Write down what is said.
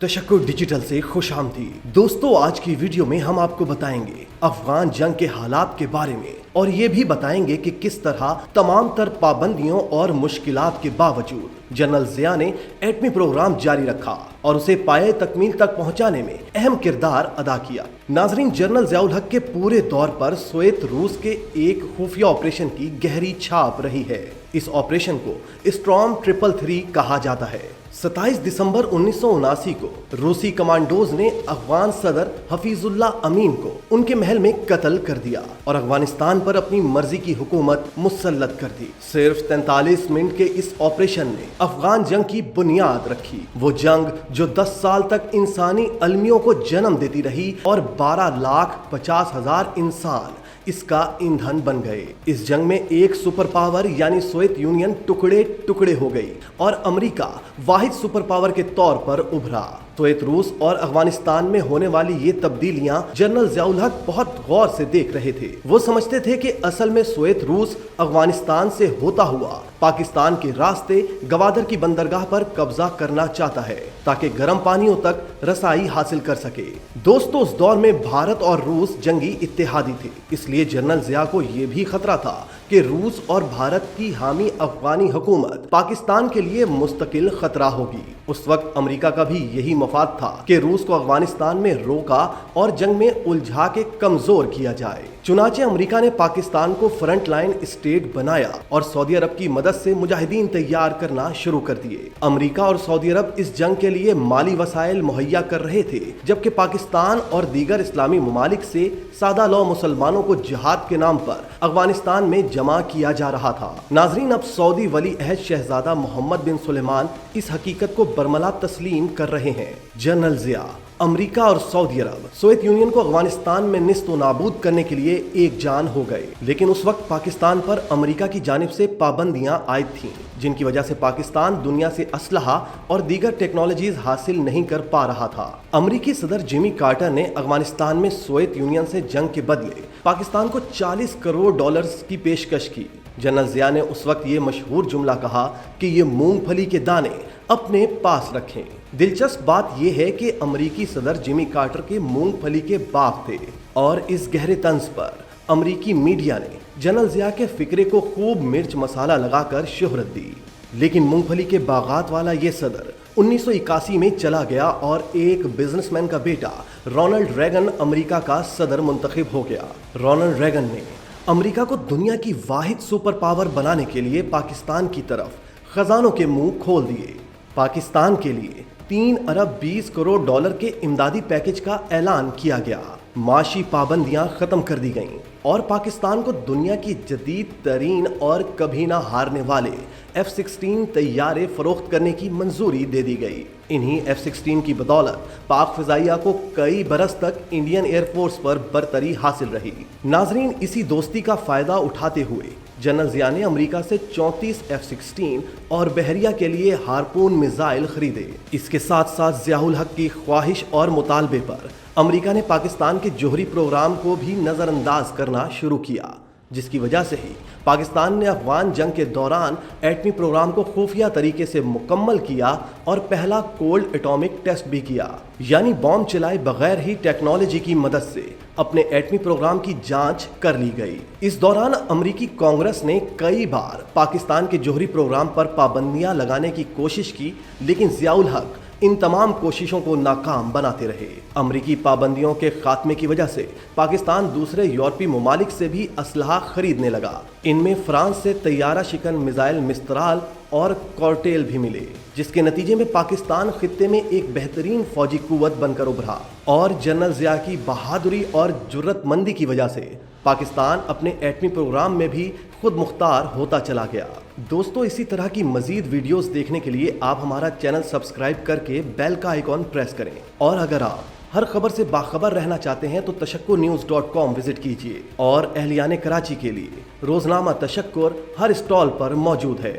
तशक्कुर digital से खुश आमदीद। दोस्तों, आज की वीडियो में हम आपको बताएंगे अफगान जंग के हालात के बारे में और ये भी बताएंगे कि किस तरह तमाम तर पाबंदियों और मुश्किलात के बावजूद जनरल जिया ने एटमी प्रोग्राम जारी रखा और उसे पाए तकमील तक पहुंचाने में अहम किरदार अदा किया। नाजरीन, जनरल जियाउल हक के पूरे दौर पर सोवियत रूस के एक खुफिया ऑपरेशन की गहरी छाप रही है। इस ऑपरेशन को स्टॉर्म 333 कहा जाता है। 27 दिसंबर 1979 को रूसी कमांडोज ने अफगान सदर हफीजुल्लाह अमीन को उनके महल में कत्ल कर दिया और अफगानिस्तान पर अपनी मर्जी की हुकूमत मुसल्लत कर दी। सिर्फ 43 मिनट के इस ऑपरेशन ने अफगान जंग की बुनियाद रखी। वो जंग जो 10 साल तक इंसानी अलमियों को जन्म देती रही और 12,50,000 इंसान इसका ईंधन बन गए। इस जंग में एक सुपर पावर यानी सोवियत यूनियन टुकड़े टुकड़े हो गई और अमेरिका वाहिद सुपर पावर के तौर पर उभरा। सोवियत रूस और अफगानिस्तान में होने वाली ये तब्दीलियां जनरल जियाउल हक बहुत गौर से देख रहे थे। वो समझते थे कि असल में सोवियत रूस अफगानिस्तान से होता हुआ पाकिस्तान के रास्ते गवादर की बंदरगाह पर कब्जा करना चाहता है ताकि गर्म पानियों तक रसाई हासिल कर सके। दोस्तों, उस दौर में भारत और रूस जंगी इत्तेहादी थे, इसलिए जनरल जिया को यह भी खतरा था कि रूस और भारत की हामी अफगानी हुकूमत पाकिस्तान के लिए मुस्तकिल खतरा होगी। उस वक्त अमेरिका का भी यही मफाद था कि रूस को अफगानिस्तान में रोका और जंग में उलझा के कमजोर किया जाए। चुनाचे अमेरिका ने पाकिस्तान को फ्रंट लाइन स्टेट बनाया और सऊदी अरब की मदद से मुजाहिदीन तैयार करना शुरू कर दिए। अमेरिका और सऊदी अरब इस जंग के लिए माली वसाइल मुहैया कर रहे थे, जबकि पाकिस्तान और दीगर इस्लामी ममालिक से सादा लौ मुसलमानों को जिहाद के नाम पर अफगानिस्तान में जमा किया जा रहा था। नाजरीन, अब सऊदी वली अहद शहजादा मोहम्मद बिन सुलेमान इस हकीकत को बरमला तस्लीम कर रहे हैं। जनरल जिया, अमेरिका और सऊदी अरब सोवियत यूनियन को अफगानिस्तान में निस्त नाबूद करने के लिए एक जान हो गए, लेकिन उस वक्त पाकिस्तान पर अमेरिका की जानिब से पाबंदियां आयद थीं, जिनकी वजह से पाकिस्तान दुनिया से असलहा और दीगर टेक्नोलॉजीज हासिल नहीं कर पा रहा था। अमेरिकी सदर जिमी कार्टर ने अफगानिस्तान में सोवियत यूनियन से जंग के बदले पाकिस्तान को $40 करोड़ की पेशकश की। जनरल जिया ने उस वक्त ये मशहूर जुमला कहा कि ये मूंगफली के दाने अपने पास रखें। दिलचस्प बात यह है कि अमेरिकी सदर जिमी कार्टर के मूंगफली के बाग थे और इस गहरे तंज पर अमेरिकी मीडिया ने जनरल जिया के फिक्रे को खूब मिर्च मसाला लगाकर शोहरत दी। लेकिन मूंगफली के बागात वाला ये सदर 1981 में चला गया और एक बिजनेसमैन का बेटा रोनाल्ड रेगन अमेरिका का सदर मुंतखब हो गया। रोनाल्ड रेगन ने अमेरिका को दुनिया की वाहिद सुपर पावर बनाने के लिए पाकिस्तान की तरफ खजानों के मुंह खोल दिए। पाकिस्तान के लिए $3 अरब 20 करोड़ के इमदादी पैकेज का ऐलान किया गया। माशी पाबंदियां खत्म कर दी गईं और पाकिस्तान को दुनिया की जदीद तरीन और कभी ना हारने वाले F-16 तैयारे फरोख्त करने की मंजूरी दे दी गई। इन्हीं F-16 की बदौलत पाक फिजाइया को कई बरस तक इंडियन एयरफोर्स पर बरतरी हासिल रही। नाजरीन, इसी दोस्ती का फायदा उठाते हुए जनरल जिया ने अमेरिका से 34 F-16 और बहरिया के लिए हारपून मिसाइल खरीदे। इसके साथ साथ जियाउल हक की ख्वाहिश और मुतालबे पर अमेरिका ने पाकिस्तान के जोहरी प्रोग्राम को भी नज़रअंदाज करना शुरू किया, जिसकी वजह से ही पाकिस्तान ने अफगान जंग के दौरान एटमी प्रोग्राम को खुफिया तरीके से मुकम्मल किया और पहला कोल्ड एटॉमिक टेस्ट भी किया, यानी बॉम्ब चलाए बगैर ही टेक्नोलॉजी की मदद से अपने एटमी प्रोग्राम की जांच कर ली गई। इस दौरान अमेरिकी कांग्रेस ने कई बार पाकिस्तान के जोहरी प्रोग्राम पर पाबंदियां लगाने की कोशिश की, लेकिन जियाउल हक इन तमाम कोशिशों को नाकाम बनाते रहे। अमेरिकी पाबंदियों के खात्मे की वजह से पाकिस्तान दूसरे यूरोपीय ममालिक से भी असलहा खरीदने लगा। इनमें फ्रांस से तैयारा शिकन मिसाइल मिस्त्राल और कॉर्टेल भी मिले, जिसके नतीजे में पाकिस्तान खित्ते में एक बेहतरीन फौजी कुव्वत बनकर उभरा और जनरल जिया की बहादुरी और जुर्रतमंदी की वजह से पाकिस्तान अपने एटमी प्रोग्राम में भी खुद मुख्तार होता चला गया। दोस्तों, इसी तरह की मजीद वीडियोस देखने के लिए आप हमारा चैनल सब्सक्राइब करके बेल का आइकॉन प्रेस करें और अगर आप हर खबर से बाखबर रहना चाहते हैं तो तशक्कुरन्यूज़.com विजिट कीजिए और अहलियाने कराची के लिए रोजनामा तशक्कुर हर स्टॉल पर मौजूद है।